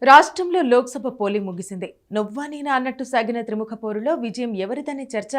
రాష్ట్రంలో లోక్సభ పోలింగ్ ముగిసింది. నువ్వా నేనా అన్నట్టు సాగిన త్రిముఖ పోరులో విజయం ఎవరిదనే చర్చ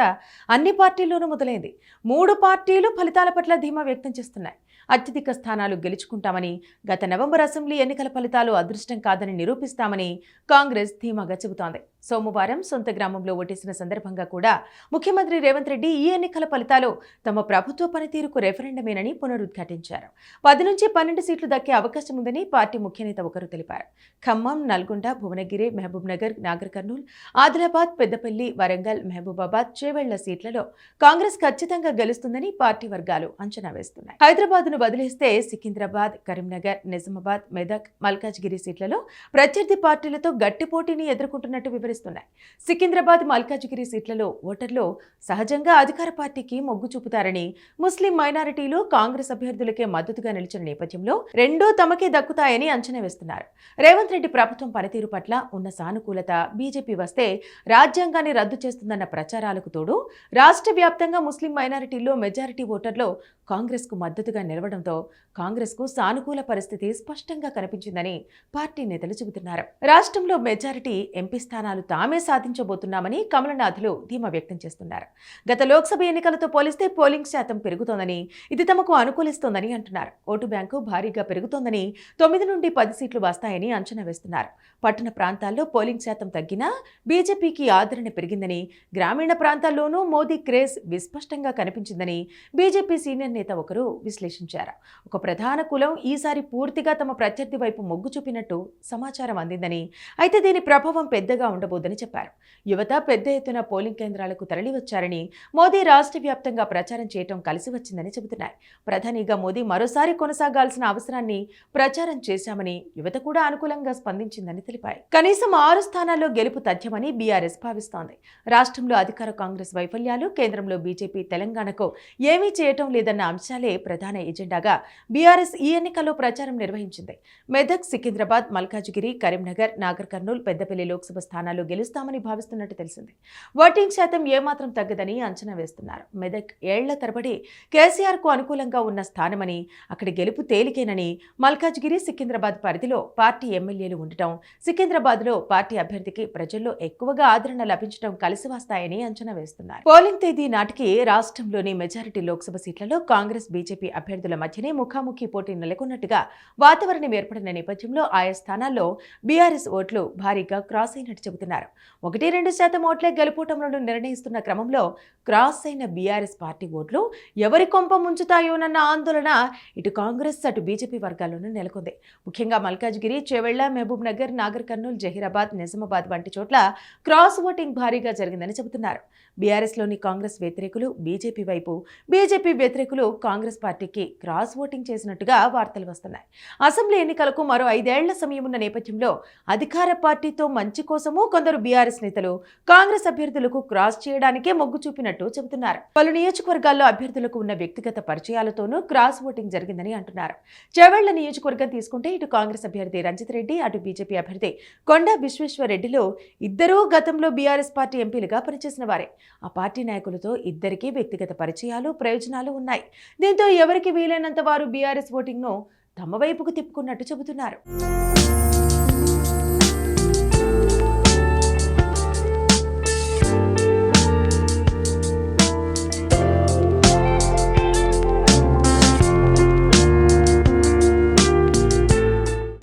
అన్ని పార్టీల్లోనూ మొదలైంది. 3 పార్టీలు ఫలితాల పట్ల ధీమా వ్యక్తం చేస్తున్నాయి. అత్యధిక స్థానాలు గెలుచుకుంటామని, గత నవంబర్ అసెంబ్లీ ఎన్నికల ఫలితాలు అదృష్టం కాదని నిరూపిస్తామని కాంగ్రెస్ ధీమాగా చెబుతోంది. సోమవారం సొంత గ్రామంలో ఓటేసిన సందర్భంగా కూడా ముఖ్యమంత్రి రేవంత్ రెడ్డి ఈ ఎన్నికల ఫలితాలు తమ ప్రభుత్వ పనితీరుకు రెఫరెండమేనని పునరుద్ఘాటించారు. 10 నుంచి 12 సీట్లు దక్కే అవకాశం ఉందని పార్టీ ముఖ్యనేత ఒకరు తెలిపారు. ఖమ్మం, నల్గొండ, భువనగిరి, మహబూబ్ నగర్, నాగర్ కర్నూల్, ఆదిలాబాద్, పెద్దపల్లి, వరంగల్, మహబూబాబాద్, చేవెళ్ల సీట్లలో కాంగ్రెస్ ఖచ్చితంగా గెలుస్తుందని పార్టీ వర్గాలు అంచనా వేస్తున్నాయి. హైదరాబాద్ను వదిలేస్తే సికింద్రాబాద్, కరీంనగర్, నిజామాబాద్, మెదక్, మల్కాజ్గిరి సీట్లలో ప్రత్యర్థి పార్టీలతో గట్టి పోటీని ఎదుర్కొంటున్నట్టు వివరిస్తున్నాయి. సికింద్రాబాద్, మల్కాజ్గిరి సీట్లలో ఓటర్లు సహజంగా అధికార పార్టీకి మొగ్గు చూపుతారని, ముస్లిం మైనారిటీలు కాంగ్రెస్ అభ్యర్థులకే మద్దతుగా నిలిచిన నేపథ్యంలో రెండూ తమకే దక్కుతాయని అంచనా వేస్తున్నారు. రేవంత్ రెడ్డి ప్రభుత్వం పనితీరు పట్ల ఉన్న సానుకూలత, బీజేపీ వస్తే రాజ్యాంగాన్ని రద్దు చేస్తుందన్న ప్రచారాలకు తోడు రాష్ట్ర వ్యాప్తంగా ముస్లిం మైనారిటీల్లో మెజారిటీ ఓటర్లు కాంగ్రెస్కు మద్దతుగా నిలవడంతో కాంగ్రెస్కు సానుకూల పరిస్థితి స్పష్టంగా కనిపించిందని పార్టీ నేతలు చెబుతున్నారు. రాష్ట్రంలో మెజారిటీ ఎంపీ స్థానాలు తామే సాధించబోతున్నామని కమలనాథులు ధీమా వ్యక్తం చేస్తున్నారు. గత లోక్సభ ఎన్నికలతో పోలిస్తే పోలింగ్ శాతం పెరుగుతోందని, ఇది తమకు అనుకూలిస్తోందని అంటున్నారు. ఓటు బ్యాంకు భారీగా పెరుగుతోందని, 9 నుండి 10 సీట్లు వస్తాయని అంచనా వేస్తున్నారు. పట్టణ ప్రాంతాల్లో పోలింగ్ శాతం తగ్గినా బీజేపీకి ఆదరణ పెరిగిందని, గ్రామీణ ప్రాంతాల్లోనూ మోదీ క్రేజ్ విస్పష్టంగా కనిపించిందని బీజేపీ సీనియర్ నేత ఒకరు విశ్లేషించారు. ఒక ప్రధాన కులం ఈసారి పూర్తిగా తమ ప్రత్యర్థి వైపు మొగ్గు చూపినట్టు సమాచారం అందిందని, అయితే దీని ప్రభావం పెద్దగా ఉండబోదని చెప్పారు. యువత పెద్ద ఎత్తున పోలింగ్ కేంద్రాలకు తరలివచ్చారని, మోదీ రాష్ట్ర వ్యాప్తంగా ప్రచారం చేయటం కలిసి వచ్చిందని చెబుతున్నారు. ప్రధానిగా మోదీ మరోసారి కొనసాగాల్సిన అవసరాన్ని ప్రచారం చేశామని, యువత కూడా అనుకూలంగా స్పందించిందని తెలిపాయి. కనీసం 6 స్థానాల్లో గెలుపు తథ్యమని బీఆర్ఎస్ భావిస్తోంది. రాష్ట్రంలో అధికార కాంగ్రెస్ వైఫల్యాలు, కేంద్రంలో బీజేపీ తెలంగాణకు ఏమీ చేయటం లేదన్న అంశాలే ప్రధాన ఎజెండాగా బీఆర్ఎస్ ఈ ఎన్నికల్లో ప్రచారం నిర్వహించింది. మెదక్, సికింద్రాబాద్, మల్కాజ్గిరి, కరీంనగర్, నాగర్ కర్నూల్, పెద్దపల్లి లోక్సభ స్థానాల్లో గెలుస్తామని భావిస్తున్నట్టు తెలిసింది. ఓటింగ్ శాతం ఏమాత్రం తగ్గదని అంచనా వేస్తున్నారు. మెదక్ ఏళ్ల తరబడి కేసీఆర్ కు అనుకూలంగా ఉన్న స్థానమని, అక్కడి గెలుపు తేలికేనని, మల్కాజ్గిరి, సికింద్రాబాద్ పరిధిలో పార్టీ ఎమ్మెల్యేలు ఉండటం, సికింద్రాబాద్లో పార్టీ అభ్యర్థికి ప్రజల్లో ఎక్కువగా ఆదరణ లభించడం కలిసి వస్తాయని అంచనా వేస్తున్నారు. పోలింగ్ తేదీ నాటికి రాష్ట్రంలోని మెజారిటీ లోక్సభ సీట్లలో కాంగ్రెస్, బీజేపీ అభ్యర్థుల మధ్యనే ముఖాముఖి పోటీ నెలకొన్నట్టుగా వాతావరణం ఏర్పడిన నేపథ్యంలో ఆయా స్థానాల్లో బీఆర్ఎస్ ఓట్లు భారీగా క్రాస్ అయినట్టు చెబుతున్నారు. 1-2% ఓట్లే గెలుపోటములను నిర్ణయిస్తున్న క్రమంలో క్రాస్ అయిన బీఆర్ఎస్ పార్టీ ఓట్లు ఎవరి కొంప ముంచుతాయోనన్న ఆందోళన ఇటు కాంగ్రెస్, అటు బీజేపీ వర్గాల్లోనూ నెలకొంది. ముఖ్యంగా మల్కాజ్గిరి, చేవెళ్ల, మహబూబ్ నగర్, నాగర్ కర్నూల్, జహీరాబాద్, నిజామాబాద్ వంటి చోట్ల క్రాస్ ఓటింగ్ భారీగా జరిగిందని చెబుతున్నారు. బీఆర్ఎస్లోని కాంగ్రెస్ వ్యతిరేకులు బీజేపీ వైపు, బీజేపీ వ్యతిరేకులు కాంగ్రెస్ పార్టీకి క్రాస్ ఓటింగ్ చేసినట్టుగా వార్తలు వస్తున్నాయి. అసెంబ్లీ ఎన్నికలకు మరో 5 ఏళ్ల సమయం ఉన్న నేపథ్యంలో అధికార పార్టీతో మంచి కోసము కొందరు బీఆర్ఎస్ నేతలు కాంగ్రెస్ అభ్యర్థులకు క్రాస్ చేయడానికే మొగ్గు చూపినట్టు చెబుతున్నారు. పలు నియోజకవర్గాల్లో అభ్యర్థులకు ఉన్న వ్యక్తిగత పరిచయాలతోనూ క్రాస్ ఓటింగ్ జరిగిందని అంటున్నారు. చేవెళ్ల నియోజకవర్గం తీసుకుంటే ఇటు కాంగ్రెస్ అభ్యర్థి రంజిత్ రెడ్డి, అటు బీజేపీ అభ్యర్థి కొండా విశ్వేశ్వర్ రెడ్డిలో ఇద్దరూ గతంలో బీఆర్ఎస్ పార్టీ ఎంపీలుగా పనిచేసిన వారే. ఆ పార్టీ నాయకులతో ఇద్దరికీ వ్యక్తిగత పరిచయాలు, ప్రయోజనాలు ఉన్నాయి. దీంతో ఎవరికి వీలైనంత వారు బీఆర్ఎస్ ఓటింగ్ను తమ వైపుకు తిప్పుకున్నట్టు చెబుతున్నారు.